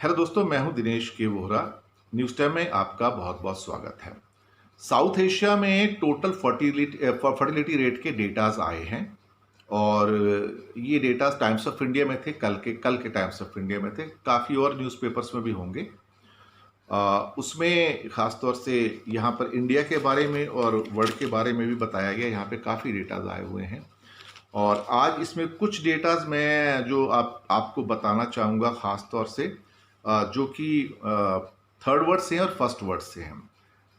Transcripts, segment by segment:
Hello दोस्तों, मैं हूं दिनेश के वोहरा। न्यूज़ टाइम में आपका बहुत बहुत स्वागत है। साउथ एशिया में टोटल फर्टिलिटी रेट के डेटाज आए हैं और ये डेटा टाइम्स ऑफ इंडिया में थे, कल के टाइम्स ऑफ इंडिया में थे, काफ़ी और न्यूज़पेपर्स में भी होंगे। उसमें ख़ास तौर से यहाँ पर इंडिया के बारे में और वर्ल्ड के बारे में भी बताया गया। यहाँ पे काफ़ी डेटाज आए हुए हैं और आज इसमें कुछ डेटाज मैं जो आपको बताना चाहूँगा, ख़ास तौर से जो कि थर्ड वर्ड से हैं और फर्स्ट वर्ड से हैं।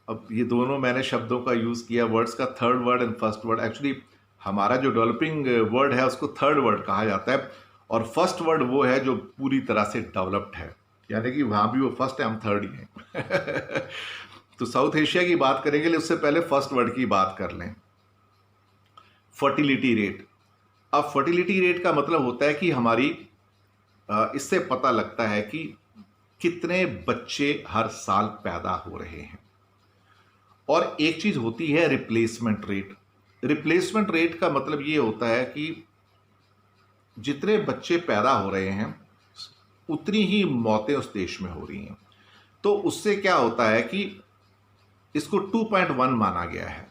अब ये दोनों मैंने शब्दों का यूज़ किया, वर्ड्स का third word and first word. Actually हमारा जो डेवलपिंग वर्ड है उसको थर्ड वर्ड कहा जाता है और फर्स्ट वर्ड वो है जो पूरी तरह से डेवलप्ड है, यानी कि वहाँ भी वो फर्स्ट है, हम थर्ड ही हैं। तो साउथ एशिया की बात करेंगे, उससे पहले फर्स्ट वर्ड की बात कर लें। Fertility rate. अब फर्टिलिटी रेट का मतलब होता है कि हमारी इससे पता लगता है कि कितने बच्चे हर साल पैदा हो रहे हैं। और एक चीज होती है रिप्लेसमेंट रेट। रिप्लेसमेंट रेट का मतलब ये होता है कि जितने बच्चे पैदा हो रहे हैं उतनी ही मौतें उस देश में हो रही हैं। तो उससे क्या होता है कि इसको 2.1 माना गया है,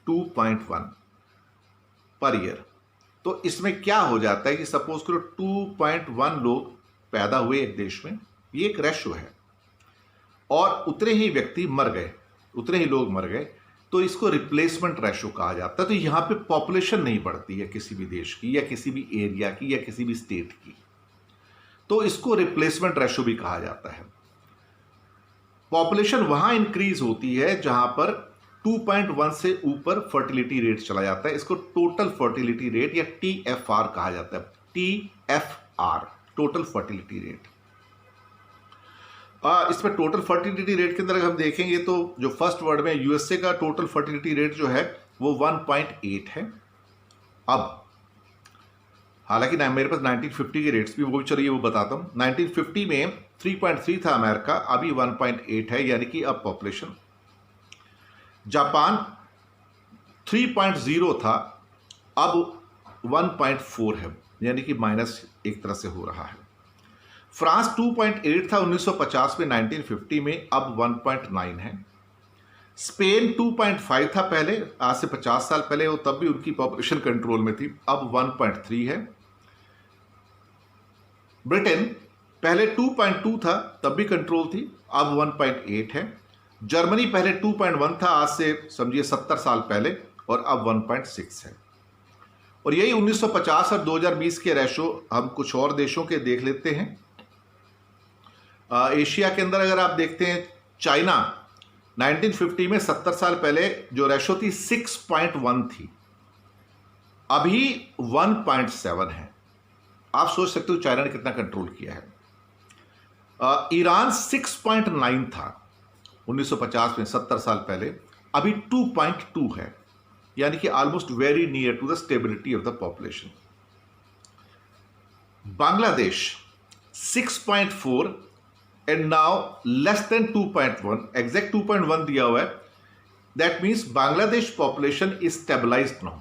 2.1 पर ईयर। तो इसमें क्या हो जाता है कि सपोज करो 2.1 लोग पैदा हुए एक देश में, ये एक रेशो है, और उतने ही व्यक्ति मर गए, उतने ही लोग मर गए, तो इसको रिप्लेसमेंट रेशो कहा जाता है। तो यहाँ पे पॉपुलेशन नहीं बढ़ती है किसी भी देश की या किसी भी एरिया की या किसी भी स्टेट की, तो इसको रिप्लेसमेंट रेशो भी कहा जाता है। पॉपुलेशन वहां इंक्रीज होती है जहां पर 2.1 से ऊपर फर्टिलिटी रेट चला जाता है। इसको टोटल फर्टिलिटी रेट या TFR कहा जाता है। TFR, total fertility rate. इसमें टोटल फर्टिलिटी रेट के अंदर अगर हम देखेंगे तो जो फर्स्ट वर्ड में यूएसए का टोटल फर्टिलिटी रेट जो है वो 1.8 है। अब हालांकि मेरे पास 1950 के रेट्स भी, वो भी चलिए वो बताता हूं। 1950 में 3.3 था अमेरिका, अभी 1.8 है, यानी कि अब पॉपुलेशन। जापान 3.0 था, अब 1.4 है, यानी कि माइनस एक तरह से हो रहा है। फ्रांस 2.8 था 1950 में, 1950 में, अब 1.9 है। स्पेन 2.5 था पहले, आज से 50 साल पहले, वो तब भी उनकी पॉपुलेशन कंट्रोल में थी, अब 1.3 है। ब्रिटेन पहले 2.2 था, तब भी कंट्रोल थी, अब 1.8 है। जर्मनी पहले 2.1 था, आज से समझिए 70 साल पहले, और अब 1.6 है। और यही 1950 और 2020 के रेशो हम कुछ और देशों के देख लेते हैं। एशिया के अंदर अगर आप देखते हैं, चाइना 1950 में 70 साल पहले जो रेशो थी 6.1 थी, अभी 1.7 है। आप सोच सकते हो चाइना ने कितना कंट्रोल किया है। ईरान 6.9 था 1950 में, 70 साल पहले, अभी 2.2 है, यानी कि almost very near to the stability of the population. Bangladesh 6.4 and now less than 2.1, exact 2.1 दिया हुआ है। That means Bangladesh population is stabilized now.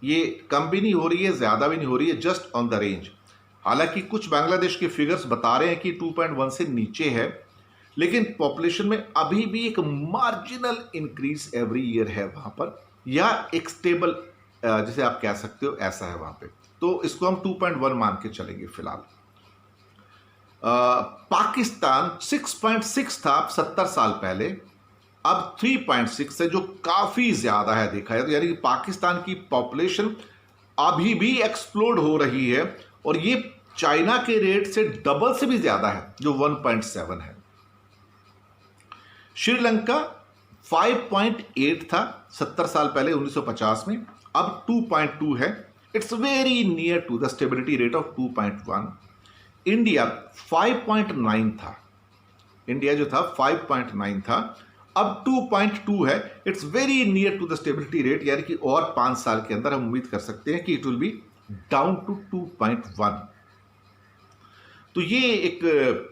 ये कम भी नहीं हो रही है, ज्यादा भी नहीं हो रही है, जस्ट ऑन द रेंज। हालांकि कुछ बांग्लादेश के फिगर्स बता रहे हैं कि 2.1 से नीचे है, लेकिन पॉपुलेशन में अभी भी एक मार्जिनल इंक्रीज एवरी ईयर है वहां पर, या एक स्टेबल जिसे आप कह सकते हो ऐसा है वहां पे। तो इसको हम 2.1 मान के चलेंगे फिलहाल। पाकिस्तान 6.6 था 70 साल पहले, अब 3.6 है, जो काफी ज्यादा है देखा है तो। यानी कि पाकिस्तान की पॉपुलेशन अभी भी एक्सप्लोड हो रही है, और ये चाइना के रेट से डबल से भी ज्यादा है जो 1.7 है। श्रीलंका 5.8 था 70 साल पहले 1950 में, अब 2.2 है। It's very near to the stability rate of 2.1। India 5.9 था, इंडिया जो था 5.9 था, अब 2.2 है। It's very near to the stability rate, यानी कि और 5 साल के अंदर हम उम्मीद कर सकते हैं कि it will be down to 2.1। तो ये एक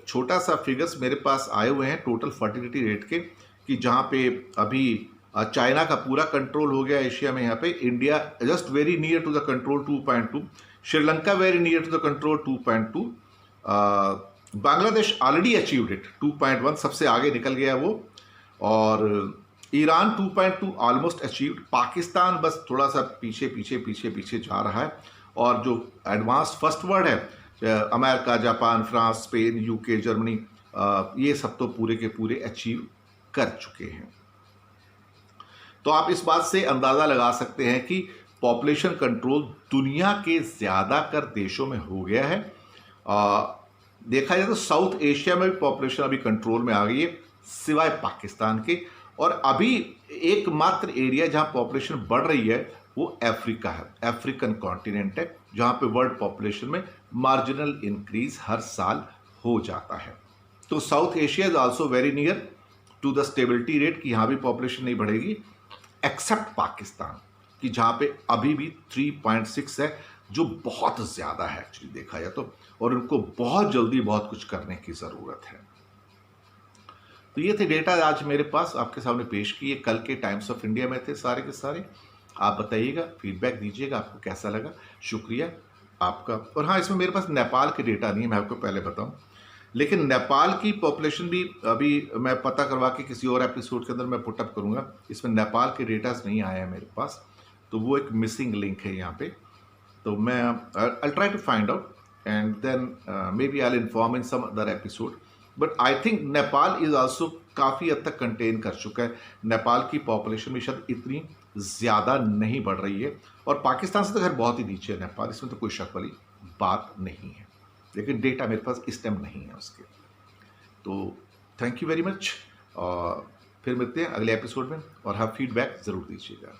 छोटा सा फिगर्स मेरे पास आए हुए हैं टोटल फर्टिलिटी रेट के, कि जहां पे अभी चाइना का पूरा कंट्रोल हो गया एशिया में, यहाँ पे India just very near to the control 2.2, Sri Lanka very near to the control 2.2, Bangladesh already achieved it 2.1, सबसे आगे निकल गया वो, और ईरान 2.2 ऑलमोस्ट अचीव्ड। पाकिस्तान बस थोड़ा सा पीछे पीछे पीछे पीछे जा रहा है। और जो एडवांस फर्स्ट वर्ल्ड है, America, Japan, France, Spain, UK, Germany, ये सब तो पूरे के पूरे अचीव कर चुके हैं। तो आप इस बात से अंदाज़ा लगा सकते हैं कि पॉपुलेशन कंट्रोल दुनिया के ज़्यादातर देशों में हो गया है। देखा जाए तो साउथ एशिया में भी पॉपुलेशन अभी कंट्रोल में आ गई है, सिवाय पाकिस्तान के। और अभी एकमात्र एरिया जहां पॉपुलेशन बढ़ रही है वो अफ्रीका है, अफ्रीकन कॉन्टिनेंट है, जहां पे वर्ल्ड पॉपुलेशन में मार्जिनल इंक्रीज हर साल हो जाता है। तो South Asia is also very near to the stability rate कि यहां भी पॉपुलेशन नहीं बढ़ेगी, एक्सेप्ट पाकिस्तान कि जहां पे अभी भी 3.6 है, जो बहुत ज़्यादा है एक्चुअली देखा जाए तो, और उनको बहुत जल्दी बहुत कुछ करने की ज़रूरत है। तो ये थे डेटा आज मेरे पास आपके सामने पेश किए, कल के टाइम्स ऑफ इंडिया में थे सारे के सारे। आप बताइएगा, फीडबैक दीजिएगा, आपको कैसा लगा। शुक्रिया आपका। और हाँ, इसमें मेरे पास नेपाल के डेटा नहीं है, मैं आपको पहले बताऊं, लेकिन नेपाल की पॉपुलेशन भी अभी मैं पता करवा के किसी और एपिसोड के अंदर मैं पुटअप करूंगा। इसमें नेपाल के डेटास नहीं आए हैं मेरे पास, तो वो एक मिसिंग लिंक है यहाँ पे। तो मैं I try to find out and then may be I will inform in some other episode. But I think Nepal is also काफ़ी हद तक कंटेन कर चुका है। नेपाल की पॉपुलेशन भी शायद इतनी ज़्यादा नहीं बढ़ रही है, और पाकिस्तान से तो खैर बहुत ही नीचे है नेपाल, इसमें तो कोई शक वाली बात नहीं है, लेकिन डेटा मेरे पास इस टाइम नहीं है उसके। तो थैंक यू वेरी मच, और फिर मिलते हैं अगले एपिसोड में, और हाँ, फीडबैक ज़रूर दीजिएगा।